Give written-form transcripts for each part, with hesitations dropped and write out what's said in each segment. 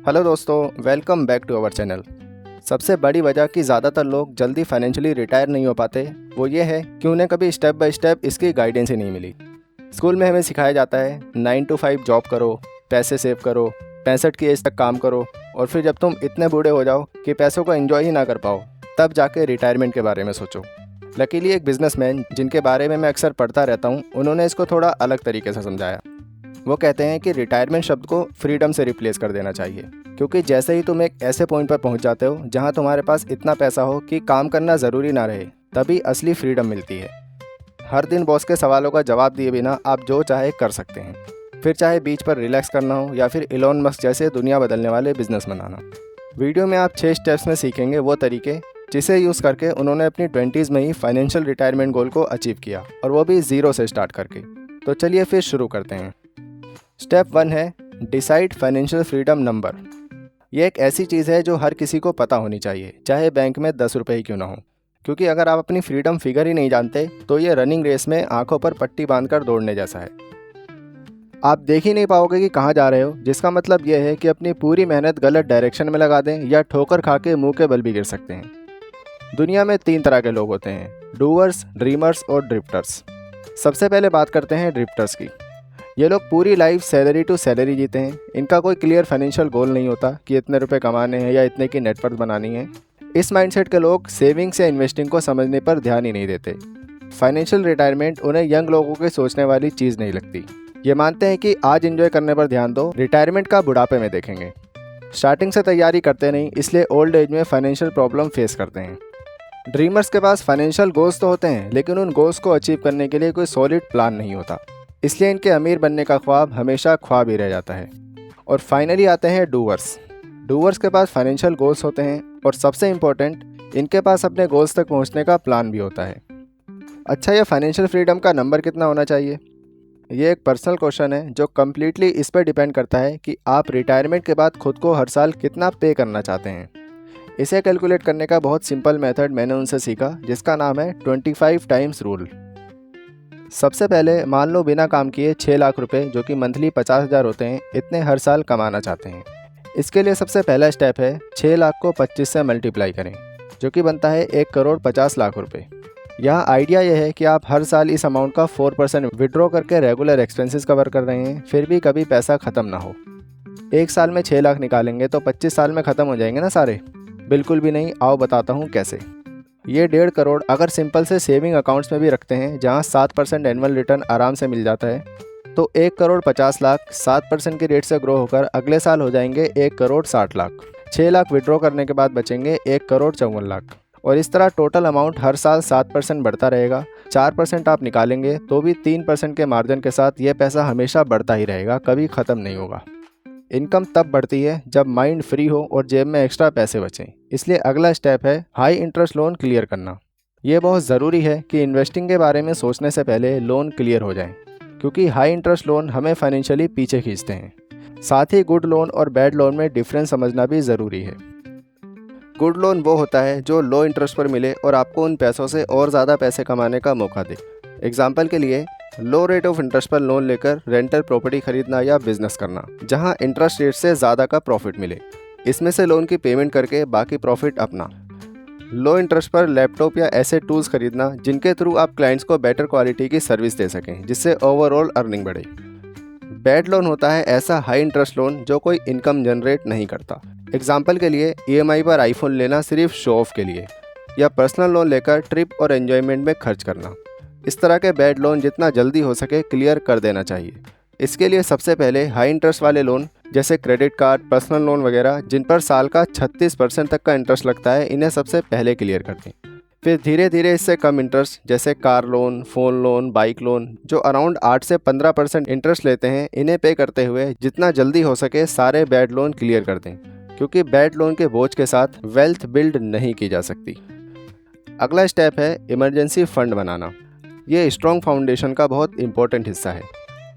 Hello दोस्तों, welcome back to our channel. सबसे बड़ी वजह कि ज़्यादातर लोग जल्दी फाइनेंशियली रिटायर नहीं हो पाते वो ये है कि उन्हें कभी स्टेप बाय स्टेप इसकी गाइडेंस ही नहीं मिली। स्कूल में हमें सिखाया जाता है 9 to 5 जॉब करो, पैसे सेव करो, 65 की एज तक काम करो और फिर जब तुम इतने बूढ़े हो जाओ कि पैसों को एंजॉय ही ना कर पाओ तब जाके रिटायरमेंट के बारे में सोचो। लकीली एक बिजनेसमैन जिनके बारे में मैं अक्सर पढ़ता रहता हूँ, उन्होंने इसको थोड़ा अलग तरीके से समझाया। वो कहते हैं कि रिटायरमेंट शब्द को फ्रीडम से रिप्लेस कर देना चाहिए, क्योंकि जैसे ही तुम एक ऐसे पॉइंट पर पहुंच जाते हो जहां तुम्हारे पास इतना पैसा हो कि काम करना ज़रूरी ना रहे, तभी असली फ्रीडम मिलती है। हर दिन बॉस के सवालों का जवाब दिए बिना आप जो चाहे कर सकते हैं, फिर चाहे बीच पर रिलैक्स करना हो या फिर इलॉन मस्क जैसे दुनिया बदलने वाले बिजनेस बनाना। वीडियो में आप 6 स्टेप्स में सीखेंगे वो तरीके जिसे यूज़ करके उन्होंने अपनी 20s में ही फाइनेंशियल रिटायरमेंट गोल को अचीव किया, और वो भी ज़ीरो से स्टार्ट करके। तो चलिए फिर शुरू करते हैं। स्टेप 1 है डिसाइड फाइनेंशियल फ्रीडम नंबर। ये एक ऐसी चीज़ है जो हर किसी को पता होनी चाहिए, चाहे बैंक में 10 रुपये ही क्यों ना हो, क्योंकि अगर आप अपनी फ्रीडम फिगर ही नहीं जानते तो ये रनिंग रेस में आंखों पर पट्टी बांधकर दौड़ने जैसा है। आप देख ही नहीं पाओगे कि कहाँ जा रहे हो, जिसका मतलब ये है कि अपनी पूरी मेहनत गलत डायरेक्शन में लगा दें या ठोकर खा के मुँह के बल भी गिर सकते हैं। दुनिया में 3 तरह के लोग होते हैं, डूअर्स, ड्रीमर्स और ड्रिफ्टर्स। सबसे पहले बात करते हैं ड्रिफ्टर्स की। ये लोग पूरी लाइफ सैलरी टू सैलरी जीते हैं। इनका कोई क्लियर फाइनेंशियल गोल नहीं होता कि इतने रुपए कमाने हैं या इतने की नेटवर्थ बनानी है। इस माइंडसेट के लोग सेविंग्स या इन्वेस्टिंग को समझने पर ध्यान ही नहीं देते। फाइनेंशियल रिटायरमेंट उन्हें यंग लोगों के सोचने वाली चीज़ नहीं लगती। ये मानते हैं कि आज एंजॉय करने पर ध्यान दो, रिटायरमेंट का बुढ़ापे में देखेंगे। स्टार्टिंग से तैयारी करते नहीं, इसलिए ओल्ड एज में फाइनेंशियल प्रॉब्लम फेस करते हैं। ड्रीमर्स के पास फाइनेंशियल गोल्स तो होते हैं, लेकिन उन गोल्स को अचीव करने के लिए कोई सॉलिड प्लान नहीं होता, इसलिए इनके अमीर बनने का ख्वाब हमेशा ख्वाब ही रह जाता है। और फाइनली आते हैं डूवर्स। डूवर्स के पास फाइनेंशियल गोल्स होते हैं और सबसे इम्पोर्टेंट, इनके पास अपने गोल्स तक पहुंचने का प्लान भी होता है। अच्छा, ये फाइनेंशियल फ्रीडम का नंबर कितना होना चाहिए? ये एक पर्सनल क्वेश्चन है जो कम्प्लीटली इस पर डिपेंड करता है कि आप रिटायरमेंट के बाद खुद को हर साल कितना पे करना चाहते हैं। इसे कैलकुलेट करने का बहुत सिंपल मेथड मैंने उनसे सीखा, जिसका नाम है 25 टाइम्स रूल। सबसे पहले मान लो बिना काम किए 6 लाख रुपए, जो कि मंथली 50,000 होते हैं, इतने हर साल कमाना चाहते हैं। इसके लिए सबसे पहला स्टेप है 6 लाख को 25 से मल्टीप्लाई करें, जो कि बनता है 1,50,00,000 रुपए। यहाँ आइडिया यह है कि आप हर साल इस अमाउंट का 4% विड्रॉ करके रेगुलर एक्सपेंसेस कवर कर रहे हैं, फिर भी कभी पैसा ख़त्म ना हो। एक साल में 6 लाख निकालेंगे तो 25 साल में ख़त्म हो जाएंगे ना सारे? बिल्कुल भी नहीं। आओ बताता हूँ कैसे। ये 1.5 करोड़ अगर सिंपल से सेविंग अकाउंट्स में भी रखते हैं, जहाँ 7% एनुअल रिटर्न आराम से मिल जाता है, तो 1,50,00,000 7% के रेट से ग्रो होकर अगले साल हो जाएंगे 1,60,00,000। 6 लाख विड्रॉ करने के बाद बचेंगे 1,54,00,000। और इस तरह टोटल अमाउंट हर साल 7% बढ़ता रहेगा। 4% आप निकालेंगे तो भी 3% के मार्जिन के साथ ये पैसा हमेशा बढ़ता ही रहेगा, कभी ख़त्म नहीं होगा। इनकम तब बढ़ती है जब माइंड फ्री हो और जेब में एक्स्ट्रा पैसे बचें। इसलिए अगला स्टेप है हाई इंटरेस्ट लोन क्लियर करना। ये बहुत ज़रूरी है कि इन्वेस्टिंग के बारे में सोचने से पहले लोन क्लियर हो जाएं, क्योंकि हाई इंटरेस्ट लोन हमें फाइनेंशियली पीछे खींचते हैं। साथ ही गुड लोन और बैड लोन में डिफरेंस समझना भी ज़रूरी है। गुड लोन वो होता है जो लो इंटरेस्ट पर मिले और आपको उन पैसों से और ज़्यादा पैसे कमाने का मौका दे। एग्जाम्पल के लिए, लो रेट ऑफ इंटरेस्ट पर लोन लेकर रेंटल प्रॉपर्टी खरीदना या बिजनेस करना, जहां इंटरेस्ट रेट से ज़्यादा का प्रॉफिट मिले। इसमें से लोन की पेमेंट करके बाकी प्रॉफिट अपना। लो इंटरेस्ट पर लैपटॉप या ऐसे टूल्स खरीदना जिनके थ्रू आप क्लाइंट्स को बेटर क्वालिटी की सर्विस दे सकें, जिससे ओवरऑल अर्निंग बढ़े। बैड लोन होता है ऐसा हाई इंटरेस्ट लोन जो कोई इनकम जनरेट नहीं करता। एग्जाम्पल के लिए, EMI पर आईफोन लेना सिर्फ शो ऑफ के लिए, या पर्सनल लोन लेकर ट्रिप और एंजॉयमेंट में खर्च करना। इस तरह के बैड लोन जितना जल्दी हो सके क्लियर कर देना चाहिए। इसके लिए सबसे पहले हाई इंटरेस्ट वाले लोन जैसे क्रेडिट कार्ड, पर्सनल लोन वगैरह, जिन पर साल का 36% तक का इंटरेस्ट लगता है, इन्हें सबसे पहले क्लियर कर दें। फिर धीरे धीरे इससे कम इंटरेस्ट जैसे car loan, phone loan, bike loan, जो अराउंड 8 से 15% इंटरेस्ट लेते हैं, इन्हें पे करते हुए जितना जल्दी हो सके सारे बैड लोन क्लियर कर दें, क्योंकि बैड लोन के बोझ के साथ वेल्थ बिल्ड नहीं की जा सकती। अगला स्टेप है इमरजेंसी फंड बनाना। ये स्ट्रॉन्ग फाउंडेशन का बहुत इंपॉर्टेंट हिस्सा है।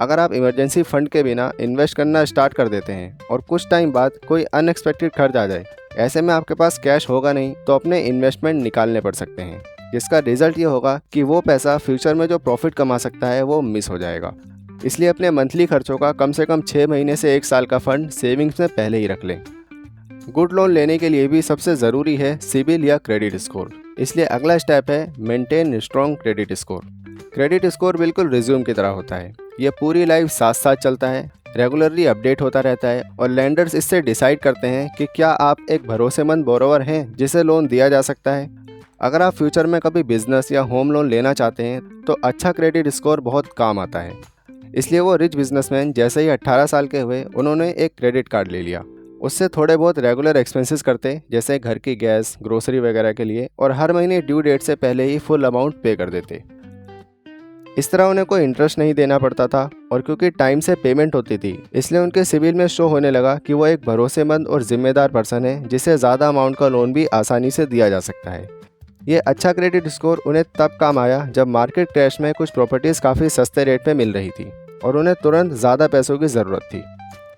अगर आप इमरजेंसी फंड के बिना इन्वेस्ट करना स्टार्ट कर देते हैं और कुछ टाइम बाद कोई अनएक्सपेक्टेड खर्च आ जाए, ऐसे में आपके पास कैश होगा नहीं, तो अपने इन्वेस्टमेंट निकालने पड़ सकते हैं, जिसका रिजल्ट ये होगा कि वो पैसा फ्यूचर में जो प्रॉफिट कमा सकता है वो मिस हो जाएगा। इसलिए अपने मंथली खर्चों का कम से कम 6 महीने से 1 साल का फंड सेविंग्स में पहले ही रख लें। गुड लोन लेने के लिए भी सबसे ज़रूरी है सिबिल या क्रेडिट स्कोर। इसलिए अगला स्टेप है maintain strong credit score. Credit score बिल्कुल रिज्यूम की तरह होता है। ये पूरी लाइफ साथ साथ चलता है, रेगुलरली अपडेट होता रहता है और लैंडर्स इससे डिसाइड करते हैं कि क्या आप एक भरोसेमंद बोरोवर हैं जिसे लोन दिया जा सकता है। अगर आप फ्यूचर में कभी बिजनेस या होम लोन लेना चाहते हैं तो अच्छा क्रेडिट स्कोर बहुत काम आता है। इसलिए वो रिच बिजनेसमैन जैसे ही 18 साल के हुए उन्होंने एक क्रेडिट कार्ड ले लिया। उससे थोड़े बहुत रेगुलर एक्सपेंसेस करते जैसे घर की गैस, ग्रोसरी वगैरह के लिए, और हर महीने ड्यू डेट से पहले ही फुल अमाउंट पे कर देते। इस तरह उन्हें कोई इंटरेस्ट नहीं देना पड़ता था और क्योंकि टाइम से पेमेंट होती थी इसलिए उनके सिविल में शो होने लगा कि वो एक भरोसेमंद और जिम्मेदार पर्सन है जिसे ज़्यादा अमाउंट का लोन भी आसानी से दिया जा सकता है। ये अच्छा क्रेडिट स्कोर उन्हें तब काम आया जब मार्केट क्रैश में कुछ प्रॉपर्टीज़ काफ़ी सस्ते रेट पे मिल रही थी और उन्हें तुरंत ज़्यादा पैसों की ज़रूरत थी।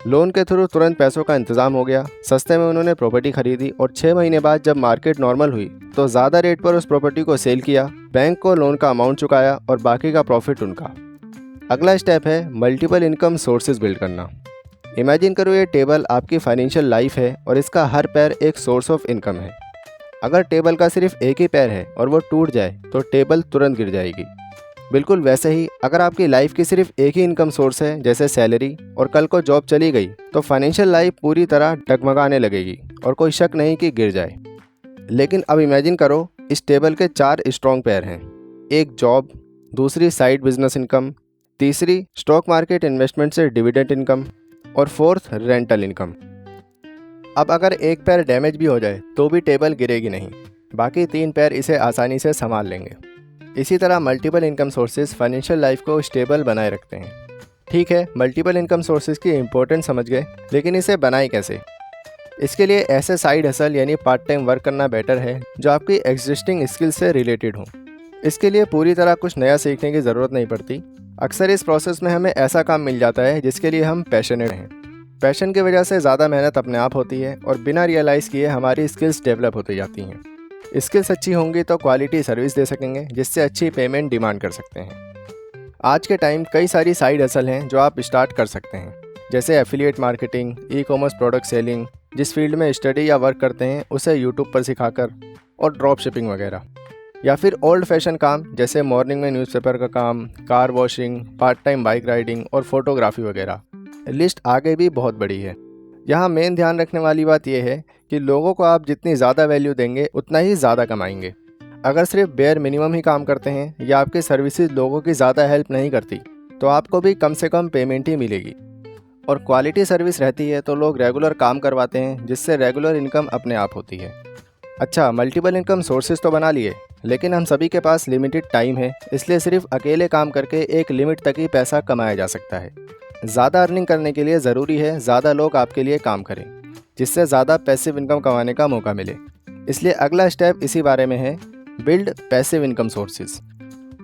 लोन के थ्रू तुरंत पैसों का इंतज़ाम हो गया, सस्ते में उन्होंने प्रॉपर्टी खरीदी और 6 महीने बाद जब मार्केट नॉर्मल हुई तो ज़्यादा रेट पर उस प्रॉपर्टी को सेल किया, बैंक को लोन का अमाउंट चुकाया और बाकी का प्रॉफिट उनका। अगला स्टेप है मल्टीपल इनकम सोर्सेज बिल्ड करना। इमेजिन करो ये टेबल आपकी फाइनेंशियल लाइफ है और इसका हर पैर एक सोर्स ऑफ इनकम है। अगर टेबल का सिर्फ एक ही पैर है और वो टूट जाए तो टेबल तुरंत गिर जाएगी। बिल्कुल वैसे ही अगर आपकी लाइफ की सिर्फ एक ही इनकम सोर्स है जैसे सैलरी और कल को जॉब चली गई तो फाइनेंशियल लाइफ पूरी तरह डगमगाने लगेगी और कोई शक नहीं कि गिर जाए। लेकिन अब इमेजिन करो इस टेबल के 4 स्ट्रॉन्ग पैर हैं, एक जॉब, दूसरी साइड बिजनेस इनकम, तीसरी स्टॉक मार्केट इन्वेस्टमेंट से डिविडेंड इनकम और फोर्थ रेंटल इनकम। अब अगर एक पैर डैमेज भी हो जाए तो भी टेबल गिरेगी नहीं, बाकी 3 पैर इसे आसानी से संभाल लेंगे। इसी तरह multiple income sources financial life को स्टेबल बनाए रखते हैं। ठीक है, मल्टीपल इनकम सोर्सेज की इम्पोर्टेंस समझ गए, लेकिन इसे बनाए कैसे? इसके लिए ऐसे साइड हसल यानी पार्ट टाइम वर्क करना बेटर है जो आपकी एग्जिस्टिंग स्किल से रिलेटेड हो। इसके लिए पूरी तरह कुछ नया सीखने की ज़रूरत नहीं पड़ती। अक्सर इस प्रोसेस में हमें ऐसा काम मिल जाता है जिसके लिए हम पैशनेट हैं। पैशन की वजह से ज़्यादा मेहनत अपने आप होती है और बिना रियलाइज़ किए हमारी स्किल्स डेवलप होती जाती हैं। स्किल्स अच्छी होंगी तो क्वालिटी सर्विस दे सकेंगे जिससे अच्छी पेमेंट डिमांड कर सकते हैं। आज के टाइम कई सारी साइड हसल हैं जो आप स्टार्ट कर सकते हैं, जैसे affiliate marketing, ecommerce product selling, जिस फील्ड में स्टडी या वर्क करते हैं उसे यूट्यूब पर सिखाकर, और ड्रॉप शिपिंग वगैरह। या फिर ओल्ड फैशन काम जैसे मॉर्निंग में न्यूज़पेपर का काम, car washing, part time bike riding और फोटोग्राफी वगैरह। लिस्ट आगे भी बहुत बड़ी है। यहाँ मेन ध्यान रखने वाली बात यह है कि लोगों को आप जितनी ज़्यादा वैल्यू देंगे उतना ही ज़्यादा कमाएंगे। अगर सिर्फ बेयर मिनिमम ही काम करते हैं या आपकी सर्विसेज लोगों की ज़्यादा हेल्प नहीं करती तो आपको भी कम से कम पेमेंट ही मिलेगी। और क्वालिटी सर्विस रहती है तो लोग रेगुलर काम करवाते हैं जिससे रेगुलर इनकम अपने आप होती है। अच्छा, मल्टीपल इनकम सोर्सेज तो बना लिए, लेकिन हम सभी के पास लिमिटेड टाइम है, इसलिए सिर्फ अकेले काम करके एक लिमिट तक ही पैसा कमाया जा सकता है। ज़्यादा अर्निंग करने के लिए ज़रूरी है ज़्यादा लोग आपके लिए काम करें, जिससे ज़्यादा पैसिव इनकम कमाने का मौका मिले। इसलिए अगला स्टेप इसी बारे में है, बिल्ड पैसिव इनकम सोर्सेज।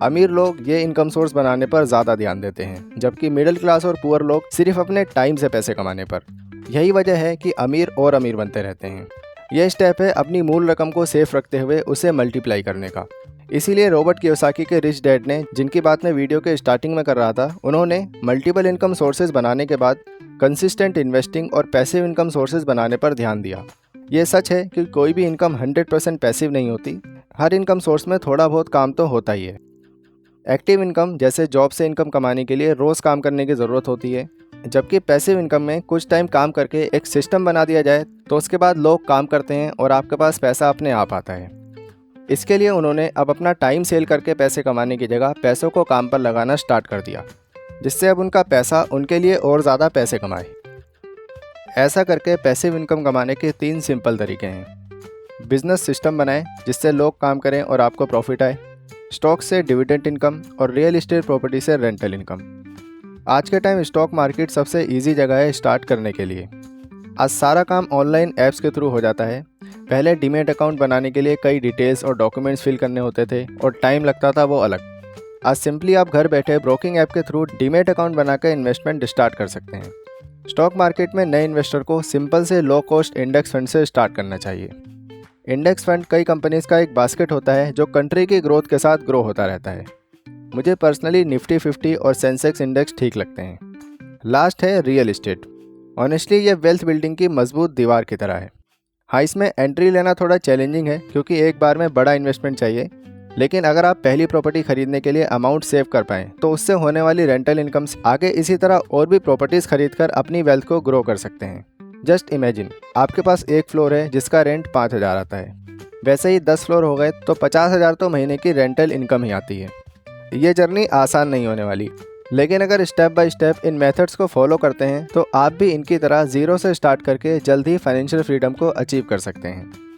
अमीर लोग ये इनकम सोर्स बनाने पर ज़्यादा ध्यान देते हैं, जबकि मिडिल क्लास और पुअर लोग सिर्फ अपने टाइम से पैसे कमाने पर। यही वजह है कि अमीर और अमीर बनते रहते हैं। यह स्टेप है अपनी मूल रकम को सेफ रखते हुए उसे मल्टीप्लाई करने का। इसीलिए रॉबर्ट कियोसाकी के रिच डैड ने, जिनकी बात मैं वीडियो के स्टार्टिंग में कर रहा था, उन्होंने मल्टीपल इनकम सोर्सेज बनाने के बाद कंसिस्टेंट इन्वेस्टिंग और पैसिव इनकम सोर्सेज बनाने पर ध्यान दिया। ये सच है कि कोई भी इनकम 100% पैसिव नहीं होती। हर इनकम सोर्स में थोड़ा बहुत काम तो होता ही है। एक्टिव इनकम जैसे जॉब से इनकम कमाने के लिए रोज़ काम करने की ज़रूरत होती है, जबकि पैसिव इनकम में कुछ टाइम काम करके एक सिस्टम बना दिया जाए तो उसके बाद लोग काम करते हैं और आपके पास पैसा अपने आप आता है। इसके लिए उन्होंने अब अपना टाइम सेल करके पैसे कमाने की जगह पैसों को काम पर लगाना स्टार्ट कर दिया, जिससे अब उनका पैसा उनके लिए और ज़्यादा पैसे कमाए। ऐसा करके पैसिव इनकम कमाने के 3 सिंपल तरीके हैं। बिजनेस सिस्टम बनाएं जिससे लोग काम करें और आपको प्रॉफिट आए, स्टॉक से डिविडेंड इनकम और रियल एस्टेट प्रॉपर्टी से रेंटल इनकम। आज के टाइम स्टॉक मार्केट सबसे ईजी जगह है स्टार्ट करने के लिए। आज सारा काम ऑनलाइन ऐप्स के थ्रू हो जाता है। पहले डीमैट अकाउंट बनाने के लिए कई डिटेल्स और डॉक्यूमेंट्स फिल करने होते थे और टाइम लगता था वो अलग। आज सिंपली आप घर बैठे ब्रोकिंग ऐप के थ्रू डीमैट अकाउंट बनाकर इन्वेस्टमेंट स्टार्ट कर सकते हैं। स्टॉक मार्केट में नए इन्वेस्टर को सिंपल से लो कॉस्ट इंडेक्स फंड से स्टार्ट करना चाहिए। इंडेक्स फंड कई कंपनीज का एक बास्केट होता है जो कंट्री की ग्रोथ के साथ ग्रो होता रहता है। मुझे पर्सनली निफ्टी 50 और सेंसेक्स इंडेक्स ठीक लगते हैं। लास्ट है रियल एस्टेट। ऑनेस्टली ये वेल्थ बिल्डिंग की मजबूत दीवार की तरह है। हाँ, इसमें एंट्री लेना थोड़ा चैलेंजिंग है क्योंकि एक बार में बड़ा इन्वेस्टमेंट चाहिए, लेकिन अगर आप पहली प्रॉपर्टी खरीदने के लिए अमाउंट सेव कर पाएँ तो उससे होने वाली रेंटल इनकम से आगे इसी तरह और भी प्रॉपर्टीज़ खरीदकर अपनी वेल्थ को ग्रो कर सकते हैं। जस्ट इमेजिन, आपके पास एक फ्लोर है जिसका रेंट 5,000 आता है, वैसे ही 10 फ्लोर हो गए तो 50,000 तो महीने की रेंटल इनकम ही आती है। ये जर्नी आसान नहीं होने वाली, लेकिन अगर step by step in methods को फॉलो करते हैं तो आप भी इनकी तरह ज़ीरो से स्टार्ट करके जल्द ही फाइनेंशियल फ्रीडम को अचीव कर सकते हैं।